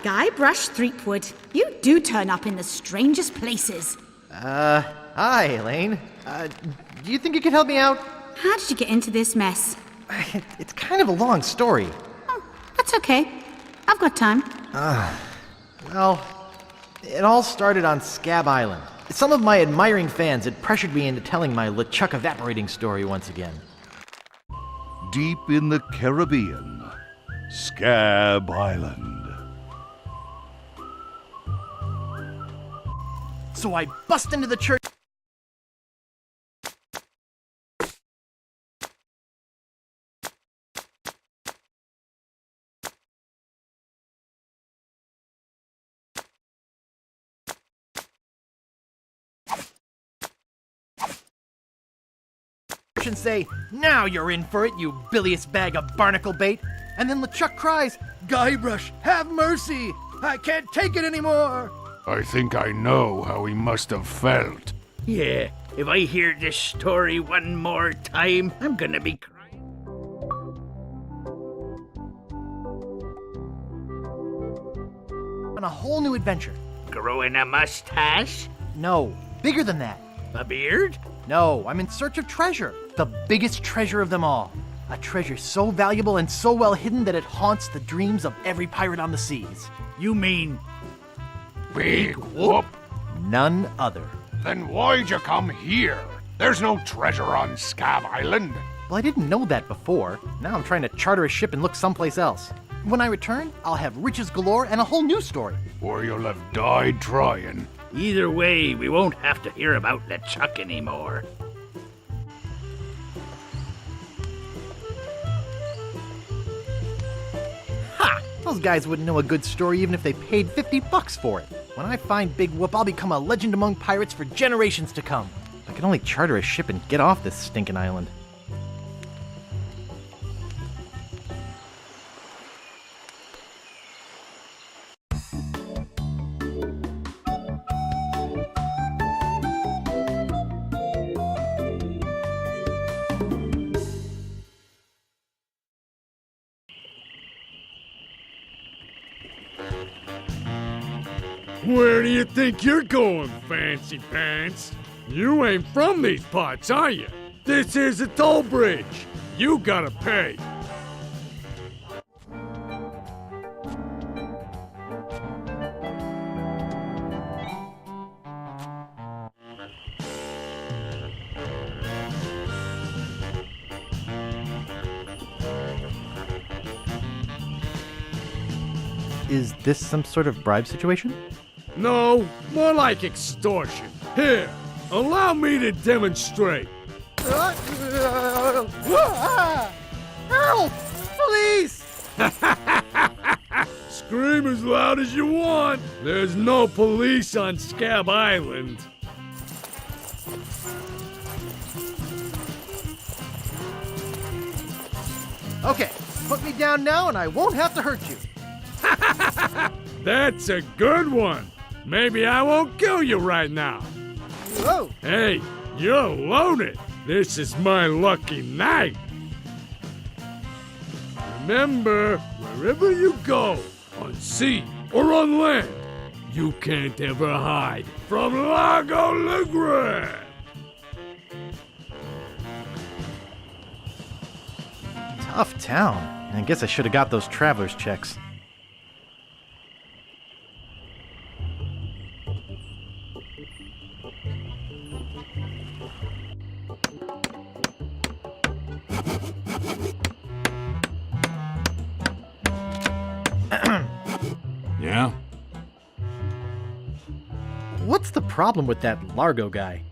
Guybrush Threepwood, you do turn up in the strangest places. Hi, Elaine. Do you think you could help me out? How did you get into this mess? It's kind of a long story. Oh, that's okay. I've got time. Well, it all started on Scab Island. Some of my admiring fans had pressured me into telling my LeChuck evaporating story once again. Deep in the Caribbean, Scab Island. So I bust into the church. And say, "Now you're in for it, you bilious bag of barnacle bait." And then LeChuck cries, "Guybrush, have mercy! I can't take it anymore!" I think I know how he must have felt. Yeah, if I hear this story one more time, I'm gonna be crying. On a whole new adventure. Growing a mustache? No, bigger than that. A beard? No, I'm in search of treasure. The biggest treasure of them all. A treasure so valuable and so well hidden that it haunts the dreams of every pirate on the seas. You mean Big whoop? None other. Then why'd you come here? There's no treasure on Scab Island. Well, I didn't know that before. Now I'm trying to charter a ship and look someplace else. When I return, I'll have riches galore and a whole new story. Or you'll have died trying. either way, we won't have to hear about LeChuck anymore. Ha! Those guys wouldn't know a good story even if they paid $50 for it. When I find Big Whoop, I'll become a legend among pirates for generations to come. I can only charter a ship and get off this stinking island. Where do you think you're going, Fancy Pants? You ain't from these parts, are you? This is a toll bridge. You gotta pay. Is this some sort of bribe situation? No, more like extortion. Here, allow me to demonstrate. Help! Police! Scream as loud as you want. There's no police on Scab Island. Okay, put me down now and I won't have to hurt you. That's a good one. Maybe I won't kill you right now. Whoa! Hey, you're loaded. This is my lucky night. Remember, wherever you go, on sea or on land, you can't ever hide from Largo Legrand. Tough town. I guess I should have got those traveler's checks. Yeah? What's the problem with that Largo guy?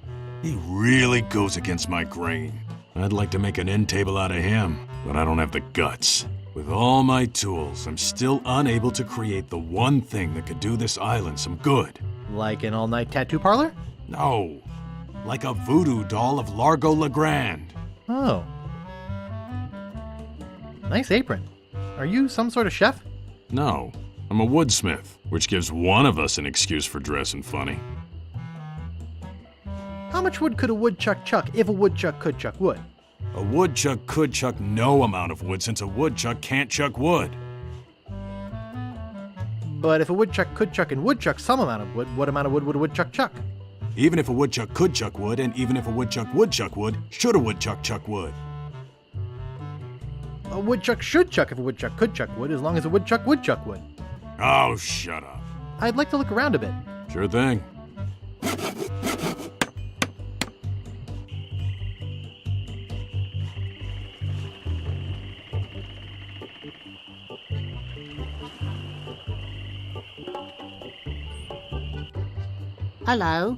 He really goes against my grain. I'd like to make an end table out of him, but I don't have the guts. With all my tools, I'm still unable to create the one thing that could do this island some good. Like an all-night tattoo parlor? No, like a voodoo doll of Largo Legrand. Oh. Nice apron. Are you some sort of chef? No, I'm a woodsmith, which gives one of us an excuse for dressing funny. How much wood could a woodchuck chuck if a woodchuck could chuck wood? A woodchuck could chuck no amount of wood since a woodchuck can't chuck wood. But if a woodchuck could chuck and would chuck some amount of wood, what amount of wood would a woodchuck chuck? Even if a woodchuck could chuck wood, and even if a woodchuck would chuck wood, should a woodchuck chuck wood? A woodchuck should chuck if a woodchuck could chuck wood, as long as a woodchuck would chuck wood. Oh, shut up. I'd like to look around a bit. Sure thing. Hello.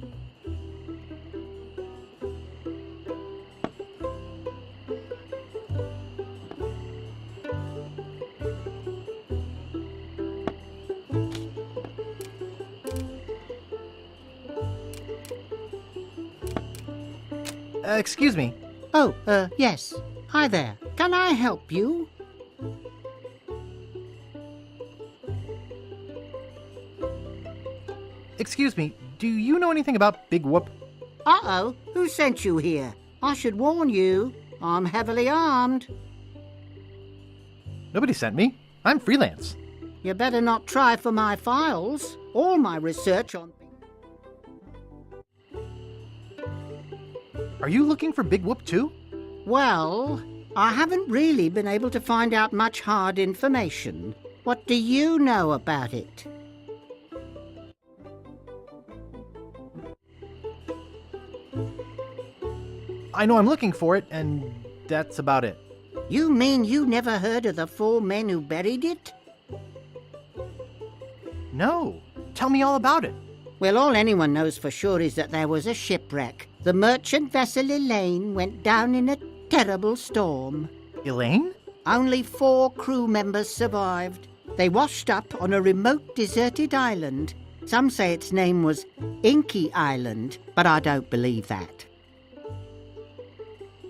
Excuse me. Oh, yes. Hi there. Can I help you? Excuse me, do you know anything about Big Whoop? Uh-oh. Who sent you here? I should warn you. I'm heavily armed. Nobody sent me. I'm freelance. You better not try for my files. All my research on... Are you looking for Big Whoop too? Well, I haven't really been able to find out much hard information. What do you know about it? I know I'm looking for it, and that's about it. You mean you never heard of the 4 men who buried it? No. Tell me all about it. Well, all anyone knows for sure is that there was a shipwreck. The merchant vessel Elaine went down in a terrible storm. Elaine? Only 4 crew members survived. They washed up on a remote deserted island. Some say its name was Inky Island, but I don't believe that.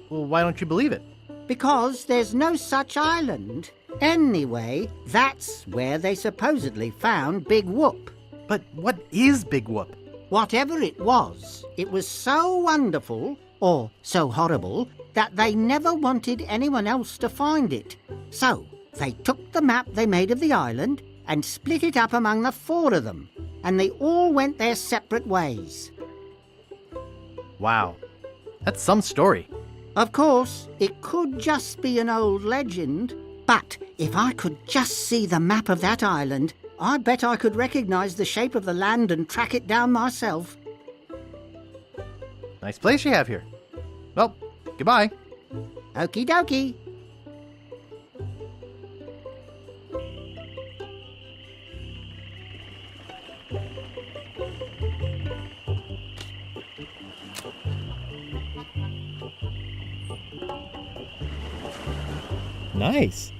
Well, why don't you believe it? Because there's no such island. Anyway, that's where they supposedly found Big Whoop. But what is Big Whoop? Whatever it was so wonderful, or so horrible, that they never wanted anyone else to find it. So, they took the map they made of the island and split it up among the 4 of them, and they all went their separate ways. Wow. That's some story. Of course, it could just be an old legend, but if I could just see the map of that island, I bet I could recognize the shape of the land and track it down myself. Nice place you have here. Well, goodbye. Okie dokie. Nice.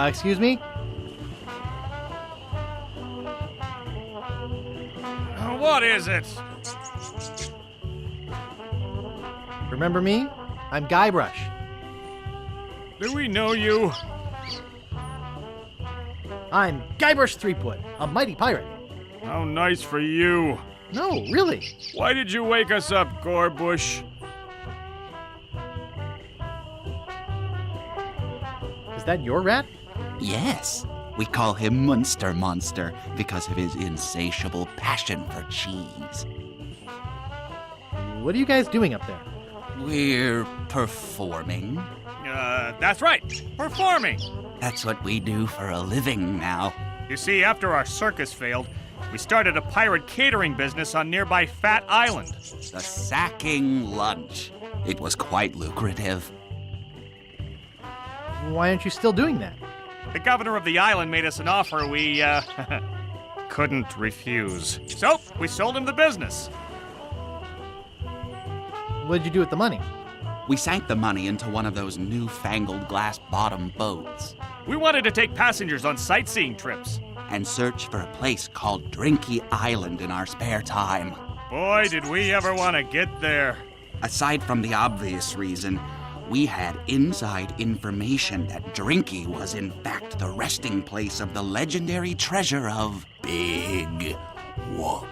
Excuse me? What is it? Remember me? I'm Guybrush. Do we know you? I'm Guybrush Threepwood, a mighty pirate. How nice for you. No, really. Why did you wake us up, Gorbush? Is that your rat? Yes, we call him Munster Monster because of his insatiable passion for cheese. What are you guys doing up there? We're performing. That's right. Performing. That's what we do for a living now. You see, after our circus failed, we started a pirate catering business on nearby Fat Island. The sacking lunch. It was quite lucrative. Why aren't you still doing that? The governor of the island made us an offer we, couldn't refuse. So, we sold him the business. What did you do with the money? We sank the money into one of those newfangled glass-bottom boats We wanted to take passengers on sightseeing trips. and search for a place called Drinky Island in our spare time. Boy, did we ever want to get there. Aside from the obvious reason, we had inside information that Drinky was in fact the resting place of the legendary treasure of Big Whoop.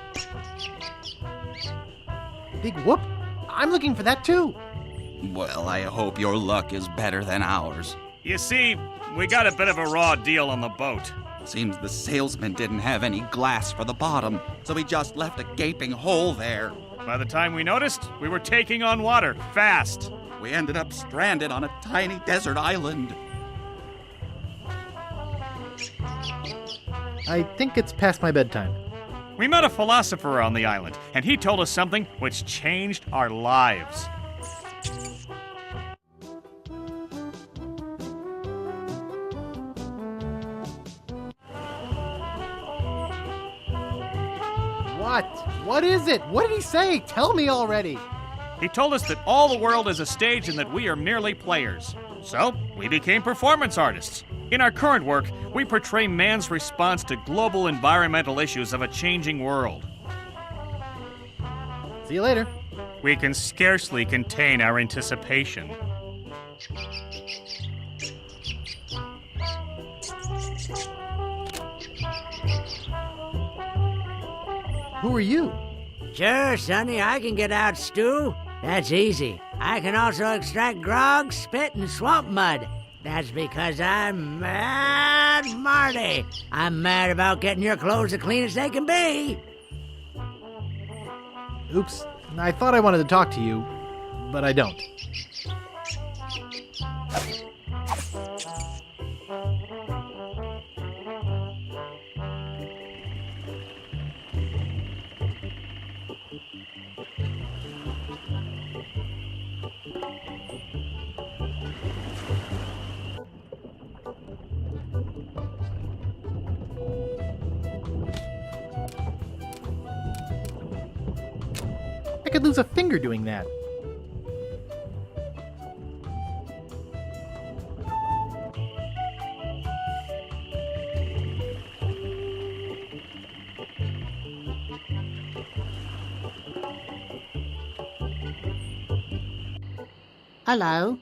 Big whoop? I'm looking for that too. Well, I hope your luck is better than ours. You see, we got a bit of a raw deal on the boat. Seems the salesman didn't have any glass for the bottom, so he just left a gaping hole there. By the time we noticed, we were taking on water, fast. We ended up stranded on a tiny desert island. I think it's past my bedtime. We met a philosopher on the island, and he told us something which changed our lives. What? What is it? What did he say? Tell me already. He told us that all the world is a stage and that we are merely players. So, we became performance artists. In our current work, we portray man's response to global environmental issues of a changing world. See you later. We can scarcely contain our anticipation. Who are you? Sure, Sonny, I can get out stew. That's easy. I can also extract grog, spit, and swamp mud. That's because I'm Mad Marty. I'm mad about getting your clothes as clean as they can be. Oops. I thought I wanted to talk to you, but I don't. I could lose a finger doing that. Hello?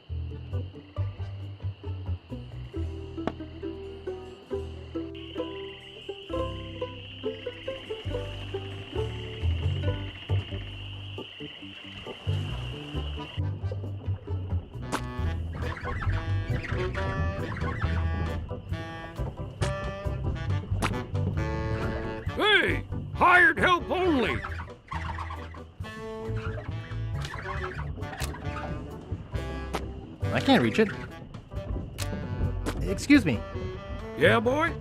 Hey! Hired help only! I can't reach it. Excuse me. Yeah, boy?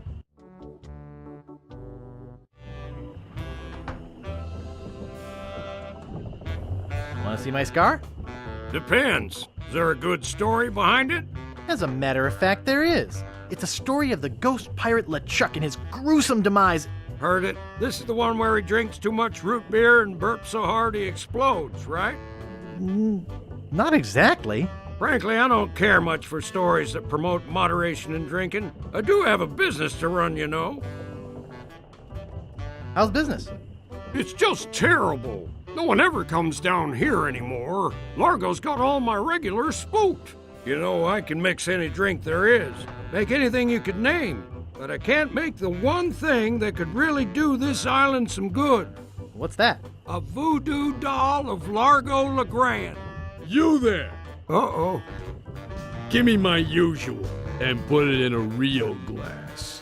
Want to see my scar? Depends. Is there a good story behind it? As a matter of fact, there is. It's a story of the ghost pirate LeChuck and his gruesome demise. Heard it. This is the one where he drinks too much root beer and burps so hard he explodes, right? Not exactly. Frankly, I don't care much for stories that promote moderation in drinking. I do have a business to run, you know. How's business? It's just terrible. No one ever comes down here anymore. Largo's got all my regulars spooked. You know, I can mix any drink there is, make anything you could name, but I can't make the one thing that could really do this island some good. What's that? A voodoo doll of Largo LeGrand. You there! Uh-oh. Give me my usual and put it in a real glass.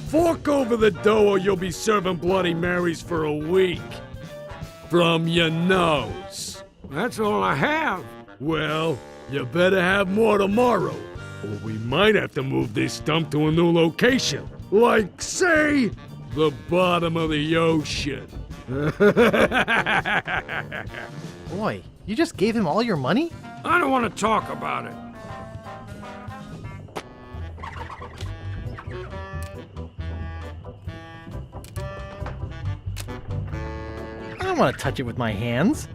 Fork over the dough or you'll be serving Bloody Marys for a week. From your nose. That's all I have. Well, you better have more tomorrow, or we might have to move this stump to a new location. Like, say, the bottom of the ocean. Boy, you just gave him all your money? I don't want to talk about it. I don't want to touch it with my hands.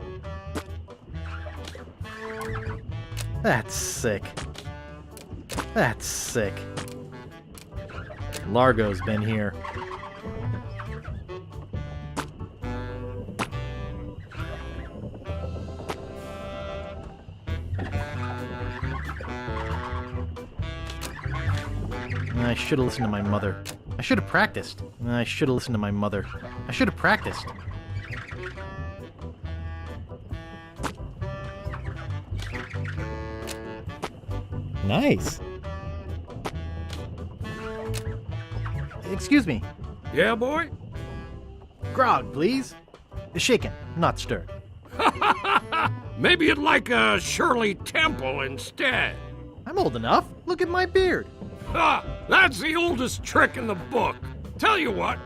That's sick. That's sick. Largo's been here. I should have listened to my mother. I should have practiced. I should have listened to my mother. I should have practiced. Nice. Excuse me. Yeah, boy? Grog, please. Shaken, not stirred. Maybe you'd like a Shirley Temple instead. I'm old enough. Look at my beard. Ha! That's the oldest trick in the book. Tell you what,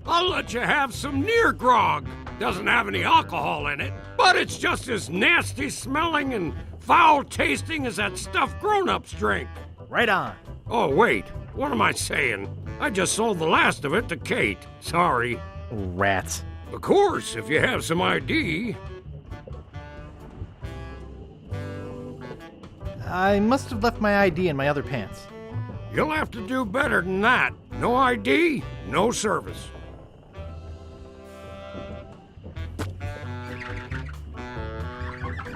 I'll let you have some near grog. Doesn't have any alcohol in it, but it's just as nasty smelling and foul tasting as that stuff grown-ups drink. Right on. Oh, wait. What am I saying? I just sold the last of it to Kate. Sorry. Rats. Of course, if you have some ID. I must have left my ID in my other pants. You'll have to do better than that. No ID, no service.